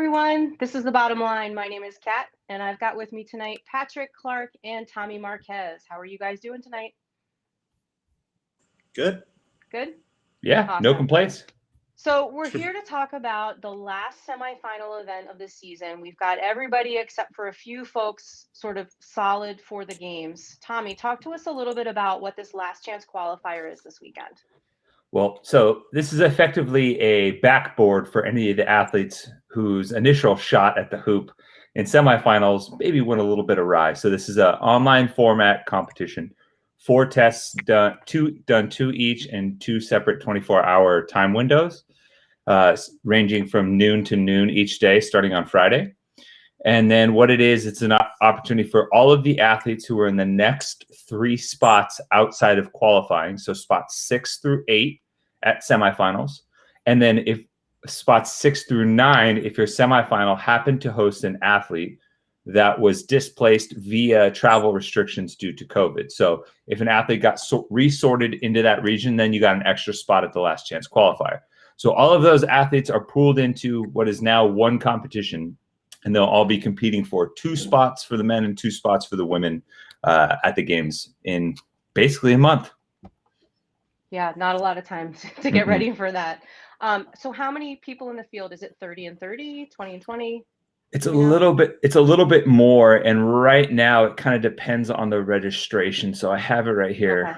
everyone. This is The Bottom Line. My name is Kat, and I've got with me tonight Patrick Clark and Tommy Marquez. How are you guys doing tonight? Good. Good? Yeah, Awesome. no complaints. So we're here to talk about the last semifinal event of the season. We've got everybody except for a few folks sort of solid for the games. Tommy, talk to us a little bit about what this Last Chance Qualifier is this weekend. Well, so this is effectively a backboard for any of the athletes whose initial shot at the hoop in semifinals maybe went a little bit awry. So this is an online format competition. 4 tests done two each in 2 separate 24-hour time windows, ranging from noon to noon each day, starting on Friday. And then what it is, it's an opportunity for all of the athletes who are in the next 3 spots outside of qualifying. So spots 6 through 8 at semifinals. And then if spots 6 through 9, if your semifinal happened to host an athlete that was displaced via travel restrictions due to COVID. So if an athlete got resorted into that region, then you got an extra spot at the Last Chance Qualifier. So all of those athletes are pooled into what is now one competition, and they'll all be competing for 2 spots for the men and 2 spots for the women at the games in basically a month. Yeah, not a lot of time to get ready for that. So how many people in the field? Is it 30 and 30, 20 and 20? It's a little bit more, and right now it kind of depends on the registration. So I have it right here.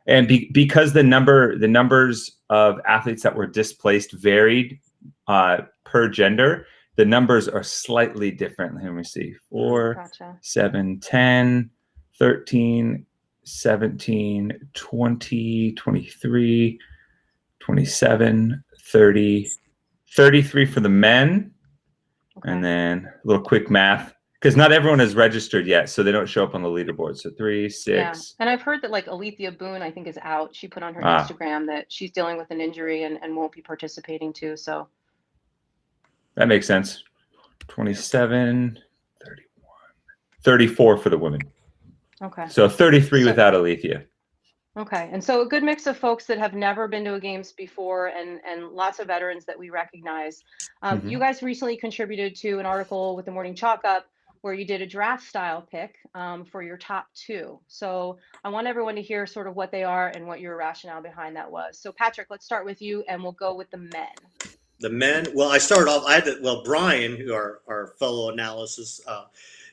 Okay. Because the numbers of athletes that were displaced varied per gender, the numbers are slightly different. Let me see. 4, 7, 10, 13, 17, 20, 23, 27, 30, 33 for the men. Okay. And then a little quick math, because not everyone is registered yet, so they don't show up on the leaderboard. So 3, 6. Yeah. And I've heard that like Alethea Boone, I think, is out. She put on her Instagram that she's dealing with an injury and won't be participating too. So that makes sense. 27, 31, 34 for the women. Okay. So 33 without Alethea. Okay. And so a good mix of folks that have never been to a games before and lots of veterans that we recognize. You guys recently contributed to an article with the Morning Chalk Up where you did a draft style pick for your top 2. So I want everyone to hear sort of what they are and what your rationale behind that was. So Patrick, let's start with you and we'll go with the men. The men, well, I started off, Brian, who our fellow analysis,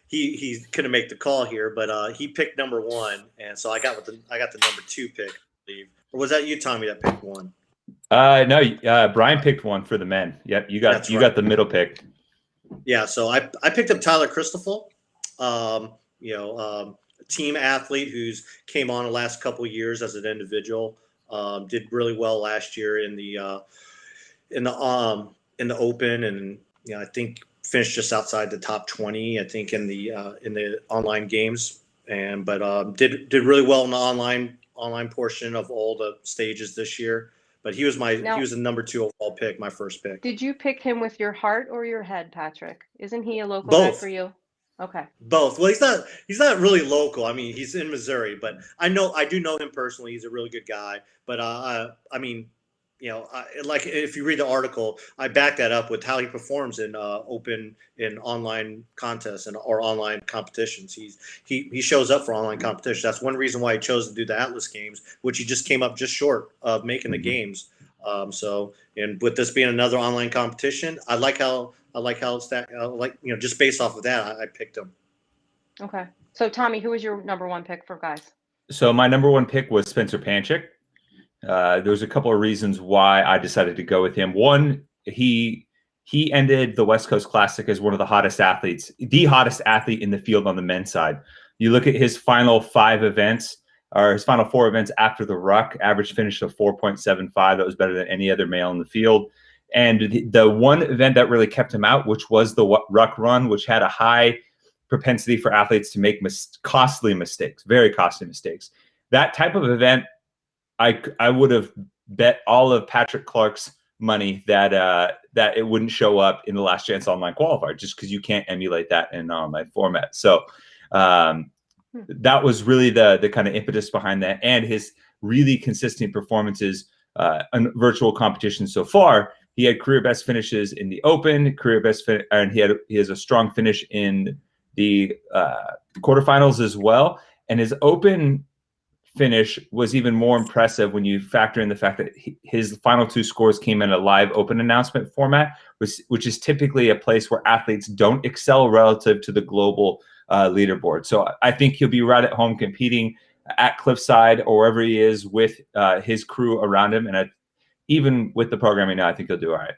he couldn't make the call here, but he picked number 1, and so I got the number 2 pick, I believe. Or was that you, Tommy, that picked 1? No, Brian picked 1 for the men. Yep, you got the middle pick. Yeah, so I picked up Tyler Christoffel, a team athlete who's came on the last couple of years as an individual. Did really well last year in the Open, and I think finished just outside the top 20. I think in the online games, but did really well in the online portion of all the stages this year. But he was the number 2 overall pick, my first pick. Did you pick him with your heart or your head, Patrick? Isn't he a local guy for you? Okay. Both. Well, he's not really local. I mean, he's in Missouri, but I do know him personally. He's a really good guy. But I mean, like if you read the article, I back that up with how he performs in open in online contests or online competitions. He shows up for online competitions. That's one reason why he chose to do the Atlas Games, which he just came up just short of making the games. And with this being another online competition, I like how it's that. Just based off of that, I picked him. Okay. So Tommy, who was your number 1 pick for guys? So my number 1 pick was Spencer Panchik. There's a couple of reasons why I decided to go with him. One, he ended the West Coast Classic as one of the hottest athletes, the hottest athlete in the field on the men's side. You look at his final 5 events, or his final 4 events after the ruck, average finish of 4.75. That was better than any other male in the field. And the one event that really kept him out, which was the ruck run, which had a high propensity for athletes to make costly mistakes, very costly mistakes. That type of event, I would have bet all of Patrick Clark's money that it wouldn't show up in the Last Chance Online Qualifier, just because you can't emulate that in an online format. So that was really the kind of impetus behind that, and his really consistent performances in virtual competitions so far. he had career best finishes in the Open, and he has a strong finish in the quarterfinals as well. And his Open finish was even more impressive when you factor in the fact that his final 2 scores came in a live Open announcement format, which is typically a place where athletes don't excel relative to the global leaderboard. So I think he'll be right at home competing at Cliffside or wherever he is with his crew around him. And even with the programming now, I think he'll do all right.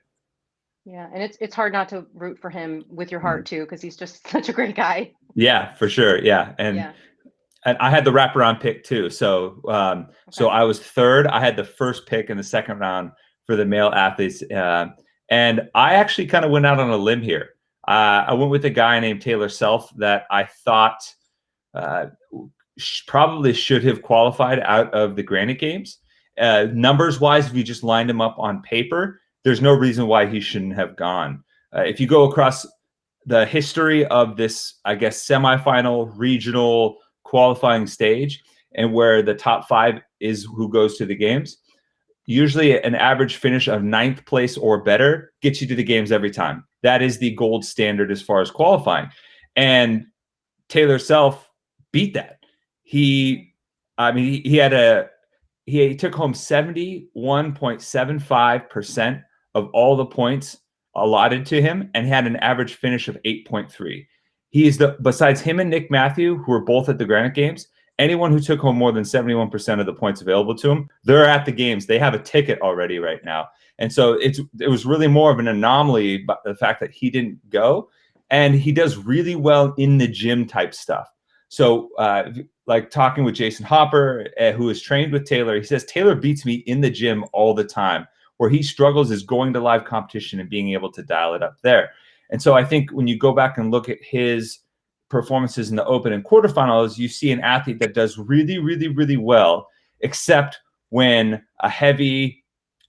Yeah, and it's hard not to root for him with your heart too, because he's just such a great guy. Yeah, for sure. Yeah, and I had the wraparound pick too. So so I was third. I had the first pick in the second round for the male athletes, and I actually kind of went out on a limb here. I went with a guy named Taylor Self that I thought probably should have qualified out of the Granite Games. Numbers wise, if you just lined him up on paper, there's no reason why he shouldn't have gone. If you go across the history of this, I guess, semifinal regional qualifying stage and where the top 5 is who goes to the games, usually an average finish of 9th place or better gets you to the games every time. That is the gold standard as far as qualifying. And Taylor Self beat that. He took home 71.75% of all the points allotted to him and had an average finish of 8.3. He is besides him and Nick Matthew, who were both at the Granite Games, anyone who took home more than 71% of the points available to him, they're at the games. They have a ticket already right now. And so it was really more of an anomaly, but the fact that he didn't go. And he does really well in the gym type stuff. So like talking with Jason Hopper, who is trained with Taylor, he says, Taylor beats me in the gym all the time. Where he struggles is going to live competition and being able to dial it up there. And so I think when you go back and look at his performances in the Open and quarterfinals, you see an athlete that does really, really, really well, except when a heavy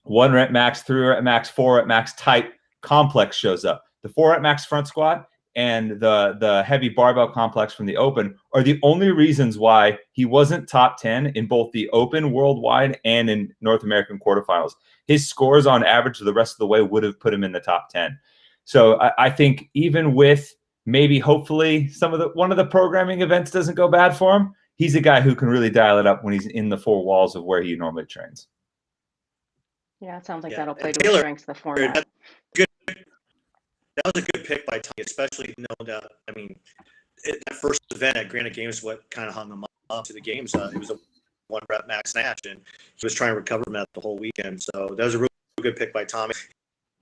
1 rep max, 3 rep max, 4 rep max type complex shows up. The 4 rep max front squat and the heavy barbell complex from the Open are the only reasons why he wasn't top 10 in both the Open worldwide and in North American quarterfinals. His scores on average the rest of the way would have put him in the top 10. So I think even with maybe hopefully one of the programming events doesn't go bad for him, he's a guy who can really dial it up when he's in the 4 walls of where he normally trains. Yeah, it sounds like that'll play to the strengths of the format. That was a good pick by Tommy, especially knowing that, that first event at Granite Games, what kind of hung him up to the games. It was a 1 rep max snatch, and he was trying to recover from that the whole weekend. So that was a really good pick by Tommy.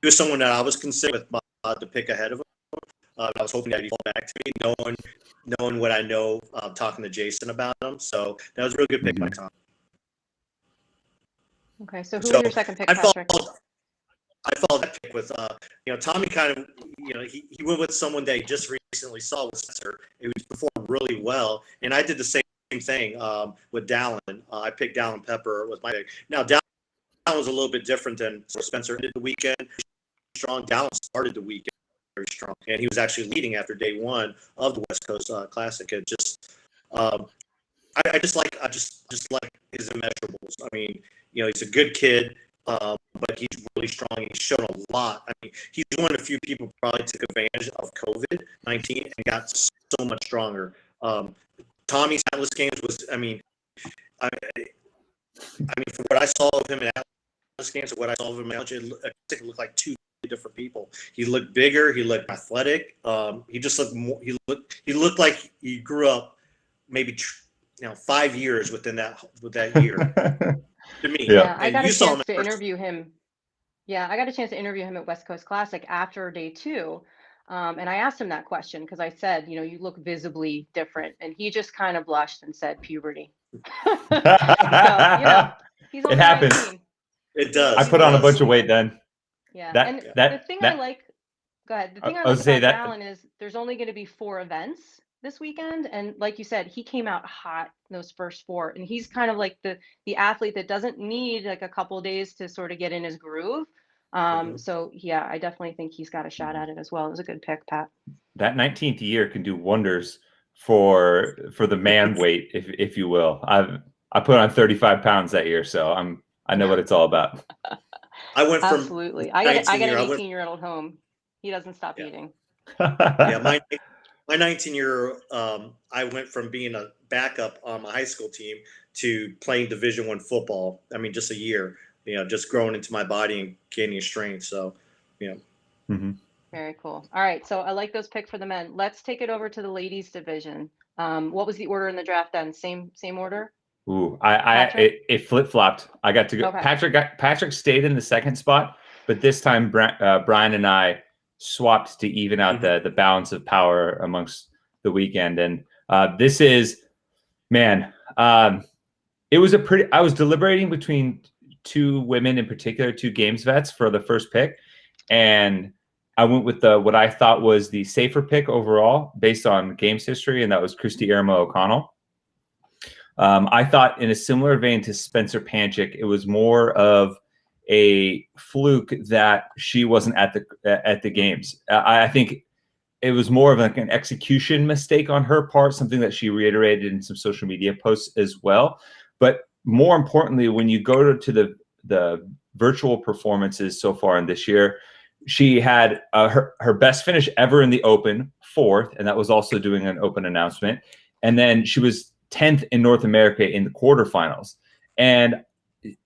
He was someone that I was considering to pick ahead of him. I was hoping that he'd fall back to me, knowing what I know, talking to Jason about him. So that was a really good pick by Tommy. Okay, so who was your second pick, Patrick? I followed that pick with, Tommy kind of, he went with someone that he just recently saw with Spencer. He performed really well. And I did the same thing with Dallin. I picked Dallin Pepper with my pick. Now, Dallin was a little bit different than Spencer did the weekend. Strong. Dallin started the weekend very strong. And he was actually leading after day 1 of the West Coast Classic. And just, I just like his immeasurables. He's a good kid. But he's really strong. He's shown a lot. He's one of the few people who probably took advantage of COVID-19 and got so much stronger. Tommy's Atlas Games was, from what I saw of him in Atlas Games and what I saw of him in it looked like 2 different people. He looked bigger. He looked athletic. He just looked more. He looked like he grew up maybe 5 years with that year. To me, yeah, I got a chance to interview him. Yeah, I got a chance to interview him at West Coast Classic after day 2, and I asked him that question because I said, you look visibly different, and he just kind of blushed and said puberty. So, he's only it happens. 19. It does. I put on a bunch of weight then. Yeah, the thing I like. Go ahead. The thing I like about Alan is there's only going to be 4 events this weekend, and like you said, he came out hot in those first 4, and he's kind of like the athlete that doesn't need like a couple of days to sort of get in his groove. So yeah, I definitely think he's got a shot at it as well. It was a good pick, Pat. That 19th year can do wonders for the man weight, if you will. I put on 35 pounds that year, so I know what it's all about. I went from Absolutely. I got an 19-year. I went 18-year-old home. He doesn't stop yeah. eating. Yeah, my 19-year, I went from being a backup on my high school team to playing Division I football. I mean, just a year, just growing into my body and gaining strength. So, Mhm. Very cool. All right. So I like those picks for the men. Let's take it over to the ladies division. What was the order in the draft then? Same order? Ooh, Patrick? it flip flopped. I got to go. Okay. Patrick stayed in the second spot, but this time Brian and I swapped to even out the balance of power amongst the weekend. And this is, man, it was I was deliberating between two women in particular, two games vets for the first pick, and I went with what I thought was the safer pick overall based on games history, and that was Christy Irma O'Connell. I thought in a similar vein to Spencer Panchik, it was more of a fluke that she wasn't at the games. I think it was more of like an execution mistake on her part, something that she reiterated in some social media posts as well. But more importantly, when you go to the virtual performances so far in this year, she had her best finish ever in the Open, 4th, and that was also doing an Open announcement. And then she was 10th in North America in the quarterfinals. And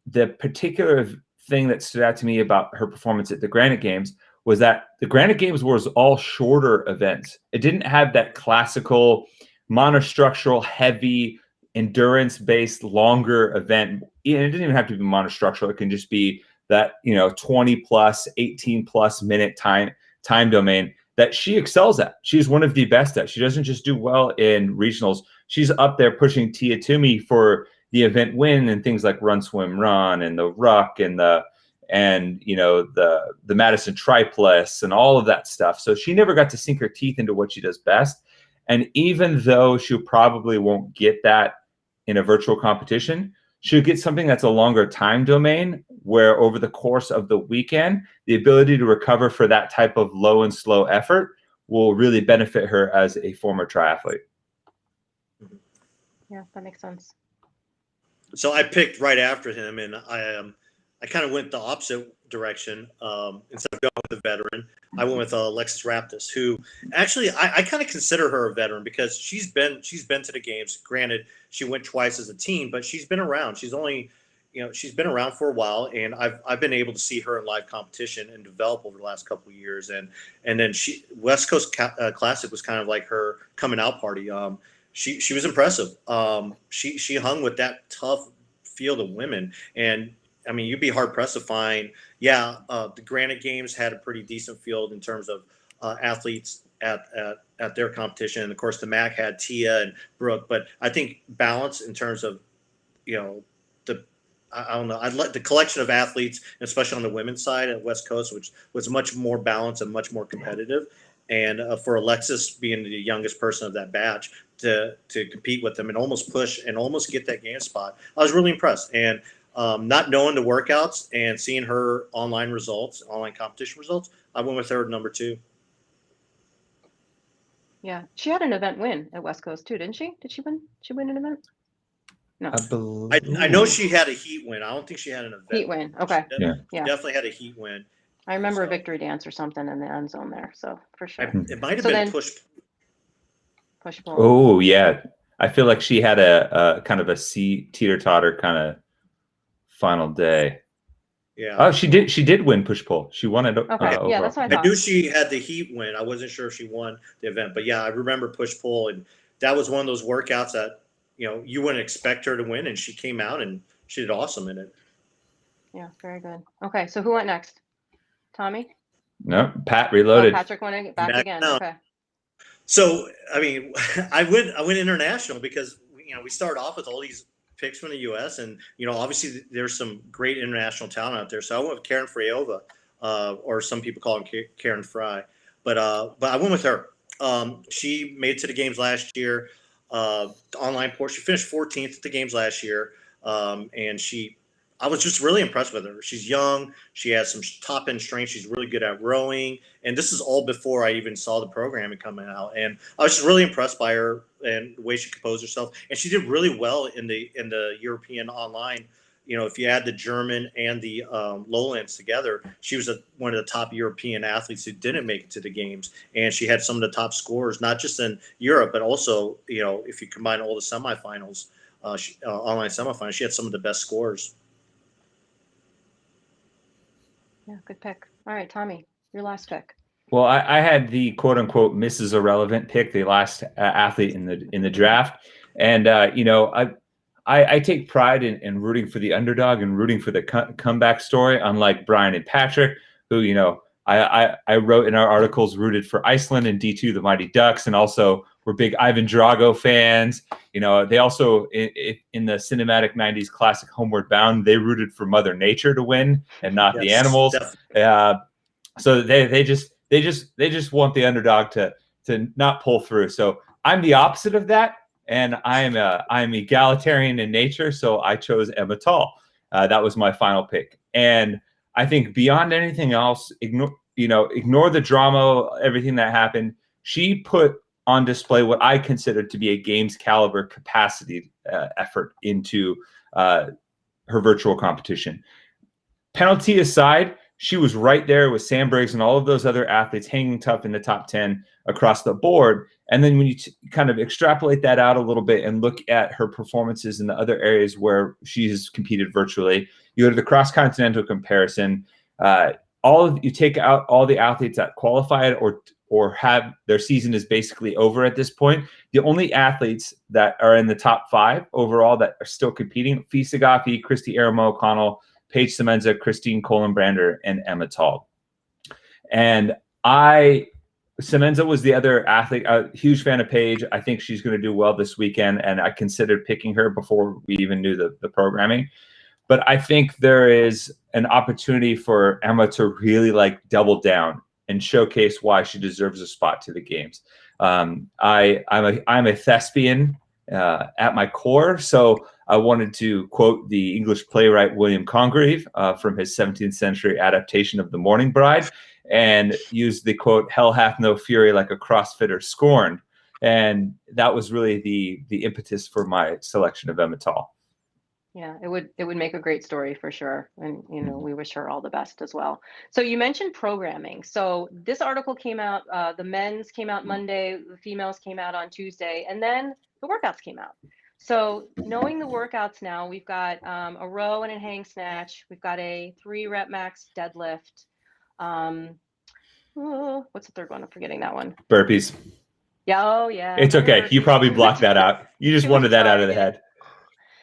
the particular thing that stood out to me about her performance at the Granite Games was that the Granite Games was all shorter events. It didn't have that classical monostructural, heavy, endurance-based, longer event. It didn't even have to be monostructural. It can just be that 20 plus, 18 plus minute time domain that she excels at. She's one of the best at. She doesn't just do well in regionals. She's up there pushing Tia Toomey for the event win and things like run, swim, run, and the ruck and the Madison Triplus and all of that stuff. So she never got to sink her teeth into what she does best. And even though she probably won't get that in a virtual competition, she'll get something that's a longer time domain where over the course of the weekend, the ability to recover for that type of low and slow effort will really benefit her as a former triathlete. Yeah, that makes sense. So I picked right after him, and I kind of went the opposite direction. Instead of going with a veteran, I went with Alexis Raptis, who actually I kind of consider her a veteran because she's been to the games. Granted, she went twice as a team, but she's been around. She's been around for a while, and I've been able to see her in live competition and develop over the last couple of years. And then West Coast Classic was kind of like her coming out party. She was impressive. She hung with that tough field of women, and I mean, you'd be hard pressed to find. Yeah, the Granite Games had a pretty decent field in terms of athletes at their competition, and of course the MAC had Tia and Brooke. But I think balance in terms of I don't know. I'd like the collection of athletes, especially on the women's side at West Coast, which was much more balanced and much more competitive. And for Alexis being the youngest person of that batch to compete with them and almost push and almost get that game spot, I was really impressed. And not knowing the workouts and seeing her online competition results, I went with her at number 2. Yeah, she had an event win at West Coast too, didn't she? Did she win? She win an event? No. I know she had a heat win. I don't think she had an event Heat win. Okay. She definitely had a heat win. I remember a victory dance or something in the end zone there. So for sure. It might have been push pull. Oh yeah, I feel like she had a kind of a teeter-totter kind of final day. Yeah. Oh, she did win push pull. She won it. Okay. Yeah, that's what I thought. I knew she had the heat win. I wasn't sure if she won the event, but yeah, I remember push pull, and that was one of those workouts that you wouldn't expect her to win, and she came out and she did awesome in it. Yeah, very good. Okay, so who went next? Tommy? No, Pat reloaded. Patrick went back again. Down. Okay. So I mean, I went international because we started off with all these picks from the U.S. and obviously there's some great international talent out there. So I went with Karen Freyova, or some people call him Karen Fry, but I went with her. She made it to the games last year. Online port. She finished 14th at the games last year, and I was just really impressed with her. She's young. She has some top end strength. She's really good at rowing. And this is all before I even saw the programming coming out. And I was just really impressed by her and the way she composed herself. And she did really well in the European online if you add the German and the Lowlands together, she was one of the top European athletes who didn't make it to the games, and she had some of the top scores, not just in Europe, but also if you combine all the semifinals, online semifinals, she had some of the best scores. Yeah, good pick. All right, Tommy, your last pick. Well, I had the quote unquote Mrs. Irrelevant pick, the last athlete in the draft, and I take pride in rooting for the underdog and rooting for the comeback story, unlike Brian and Patrick, who I wrote in our articles rooted for Iceland and D2 the Mighty Ducks, and also were big Ivan Drago fans. They also in the cinematic '90s classic Homeward Bound, they rooted for Mother Nature to win and not the animals. So they just want the underdog to not pull through. So I'm the opposite of that, and I'm egalitarian in nature. So I chose Emma Tall. That was my final pick, and I think beyond anything else, ignore the drama, everything that happened. She put on display what I considered to be a games caliber capacity effort into her virtual competition. Penalty aside, she was right there with Sam Briggs and all of those other athletes hanging tough in the top 10 across the board. And then when you kind of extrapolate that out a little bit and look at her performances in the other areas where she has competed virtually, you go to the cross-continental comparison. You take out all the athletes that qualified or have their season is basically over at this point. The only athletes that are in the top 5 overall that are still competing: Fee Sagafi, Christy Aramo O'Connell, Paige Semenza, Christine Kohlenbrander, and Emma Tall. And Semenza was the other athlete. A huge fan of Paige. I think she's going to do well this weekend, and I considered picking her before we even knew the programming. But I think there is an opportunity for Emma to really double down and showcase why she deserves a spot to the games. I'm a thespian at my core, so I wanted to quote the English playwright William Congreve from his 17th century adaptation of The Morning Bride, and use the quote, "Hell hath no fury like a crossfitter scorned." And that was really the impetus for my selection of Emma Tall. Yeah, it would make a great story for sure. And, we wish her all the best as well. So you mentioned programming. So this article came out, the men's came out Monday, the females came out on Tuesday, and then the workouts came out. So knowing the workouts now, we've got a row and a hang snatch. We've got a 3-rep max deadlift. What's the third one? I'm forgetting that one. Burpees. Yeah. Oh, yeah. It's okay. You probably blocked that out. You just wanted that out of the head.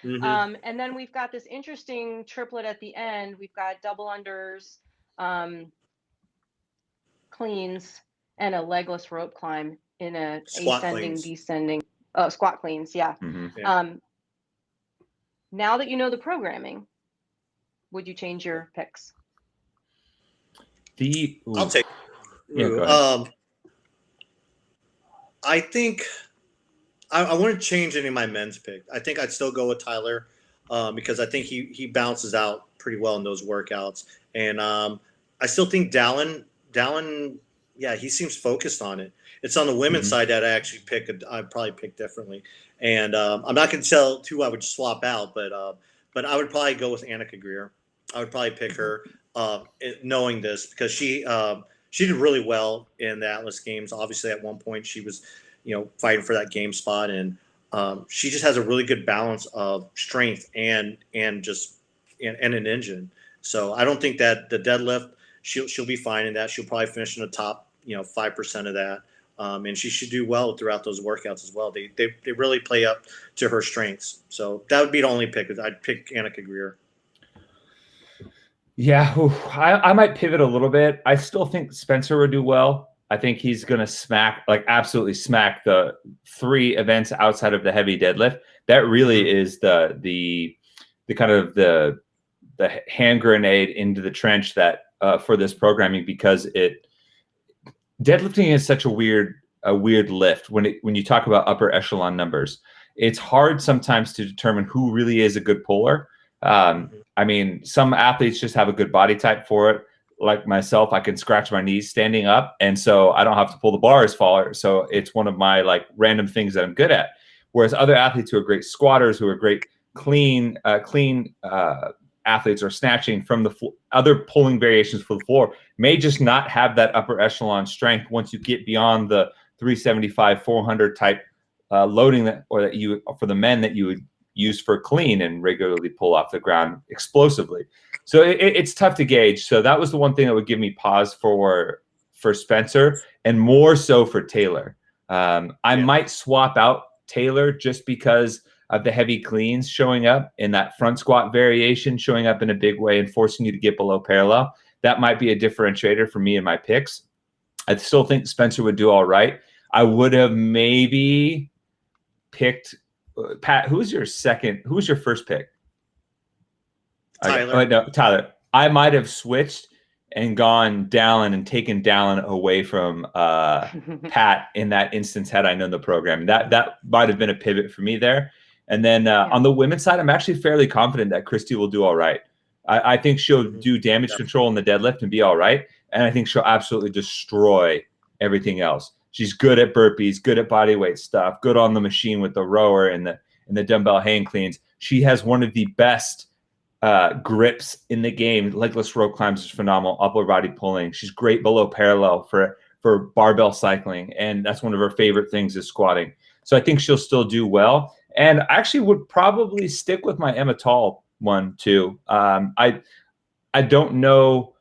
Mm-hmm. And then we've got this interesting triplet at the end. We've got double unders, cleans, and a legless rope climb in a Squat ascending, cleans. descending. Squat cleans. Yeah. Mm-hmm. Yeah. Now that you know the programming, would you change your picks? I'll take. Yeah, go ahead. I think I wouldn't change any of my men's pick. I think I'd still go with Tyler because I think he bounces out pretty well in those workouts. And I still think Dallin, yeah, he seems focused on it. It's on the women's side that I actually I'd probably pick differently. And I'm not going to tell who I would swap out, but I would probably go with Annika Greer. I would probably pick her knowing this because she did really well in the Atlas Games. Obviously, at one point she was fighting for that game spot, and she just has a really good balance of strength and an engine. So I don't think that the deadlift she'll be fine in that. She'll probably finish in the top 5% of that, and she should do well throughout those workouts as well. They really play up to her strengths. So that would be the only pick. I'd pick Annika Greer. Yeah, I might pivot a little bit. I still think Spencer would do well. I think he's going to absolutely smack the 3 events outside of the heavy deadlift. That really is the kind of the hand grenade into the trench that for this programming, because deadlifting is such a weird lift when you talk about upper echelon numbers. It's hard sometimes to determine who really is a good puller. I mean, some athletes just have a good body type for it. Like myself, I can scratch my knees standing up, and so I don't have to pull the bar as far. So it's one of my random things that I'm good at. Whereas other athletes who are great squatters, who are great clean athletes or snatching from the other pulling variations for the floor may just not have that upper echelon strength once you get beyond the 375, 400 type loading that you for the men that you would use for clean and regularly pull off the ground explosively. So it's tough to gauge. So that was the one thing that would give me pause for Spencer, and more so for Taylor. I might swap out Taylor just because of the heavy cleans showing up in that front squat variation, showing up in a big way and forcing you to get below parallel. That might be a differentiator for me in my picks. I still think Spencer would do all right. I would have maybe picked Pat. Who was your first pick? Tyler. No, Tyler. I might have switched and gone Dallin and taken Dallin away from Pat in that instance had I known the program. That might have been a pivot for me there. And then on the women's side, I'm actually fairly confident that Christy will do all right. I think she'll do damage control in the deadlift and be all right. And I think she'll absolutely destroy everything else. She's good at burpees, good at body weight stuff, good on the machine with the rower and the dumbbell hang cleans. She has one of the best grips in the game. Legless rope climbs is phenomenal. Upper body pulling. She's great below parallel for barbell cycling. And that's one of her favorite things is squatting. So I think she'll still do well. And I actually would probably stick with my Emma Tall one too. I don't know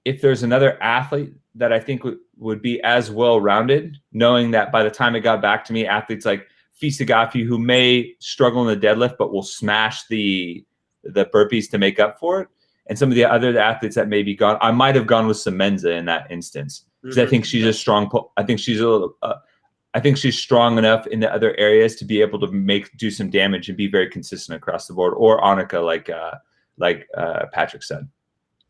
if there's another athlete that I think would be as well-rounded, knowing that by the time it got back to me, athletes like Fisagafi, who may struggle in the deadlift, but will smash the burpees to make up for it. And some of the other athletes that may be gone, I might have gone with Semenza in that instance because I think she's a strong. I think she's I think she's strong enough in the other areas to be able to do some damage and be very consistent across the board. Or Annika, like Patrick said.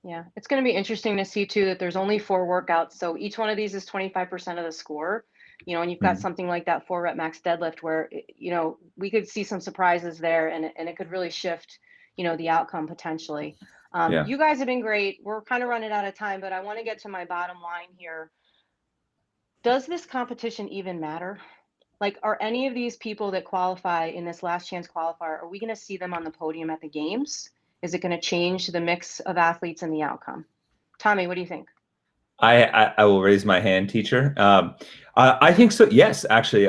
Yeah, it's going to be interesting to see too that there's only 4 workouts, so each one of these is 25% of the score. And you've got something like that 4 rep max deadlift where we could see some surprises there, and it could really shift the outcome potentially. You guys have been great. We're kind of running out of time, but I want to get to my bottom line here. Does this competition even matter? Like, are any of these people that qualify in this last chance qualifier, are we going to see them on the podium at the games? Is it going to change the mix of athletes and the outcome? Tommy, what do you think? I will raise my hand, teacher. I think so. Yes, actually,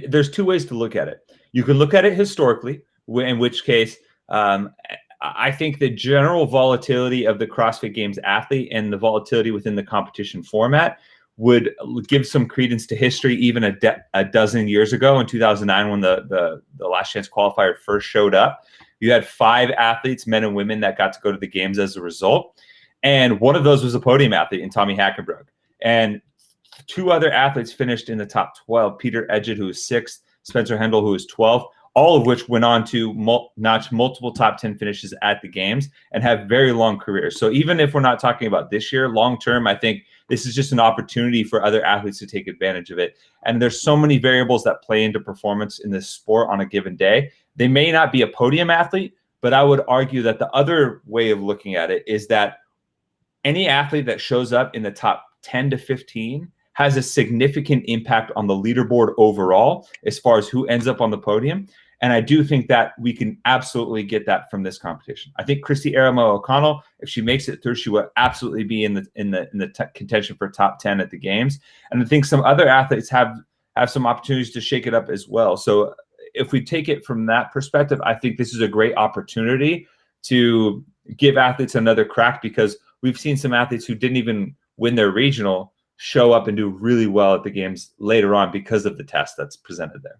there's 2 ways to look at it. You can look at it historically, in which case I think the general volatility of the CrossFit Games athlete and the volatility within the competition format would give some credence to history even a dozen years ago in 2009 when the Last Chance Qualifier first showed up. You had 5 athletes, men and women, that got to go to the games as a result. And one of those was a podium athlete in Tommy Hackenbrook. And 2 other athletes finished in the top 12, Peter Edgett, who was 6th, Spencer Hendel, who was 12th, all of which went on to notch multiple top 10 finishes at the games and have very long careers. So even if we're not talking about this year, long term, I think this is just an opportunity for other athletes to take advantage of it. And there's so many variables that play into performance in this sport on a given day. They may not be a podium athlete, but I would argue that the other way of looking at it is that any athlete that shows up in the top 10 to 15 has a significant impact on the leaderboard overall as far as who ends up on the podium. And I do think that we can absolutely get that from this competition. I think Christy Aramo O'Connell, if she makes it through, she will absolutely be in the contention for top 10 at the games. And I think some other athletes have some opportunities to shake it up as well. So if we take it from that perspective, I think this is a great opportunity to give athletes another crack, because we've seen some athletes who didn't even win their regional show up and do really well at the games later on because of the test that's presented there.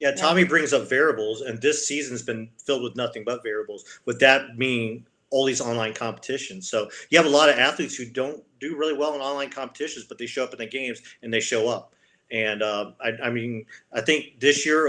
Yeah, Tommy brings up variables, and this season's been filled with nothing but variables, with that meaning all these online competitions. So you have a lot of athletes who don't do really well in online competitions, but they show up in the games and they show up. And I think this year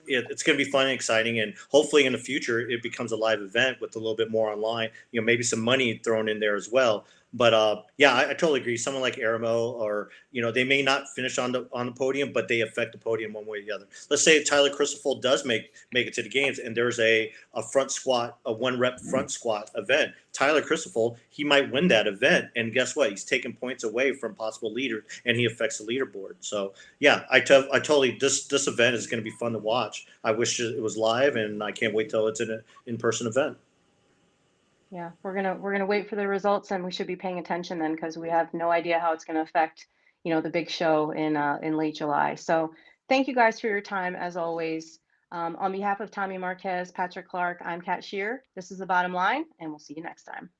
it's going to be fun and exciting, and hopefully in the future it becomes a live event with a little bit more online. Maybe some money thrown in there as well. But I totally agree. Someone like Aramo, or they may not finish on the podium, but they affect the podium one way or the other. Let's say Tyler Christoffel does make it to the games, and there's a front squat, a 1 rep front squat event. Tyler Christoffel, he might win that event, and guess what? He's taking points away from possible leaders, and he affects the leaderboard. So yeah, I totally this event is going to be fun to watch. I wish it was live, and I can't wait till it's an in-person event. Yeah, we're gonna wait for the results, and we should be paying attention then because we have no idea how it's gonna affect, the big show in late July. So thank you guys for your time as always. On behalf of Tommy Marquez, Patrick Clark, I'm Kat Shear. This is The Bottom Line, and we'll see you next time.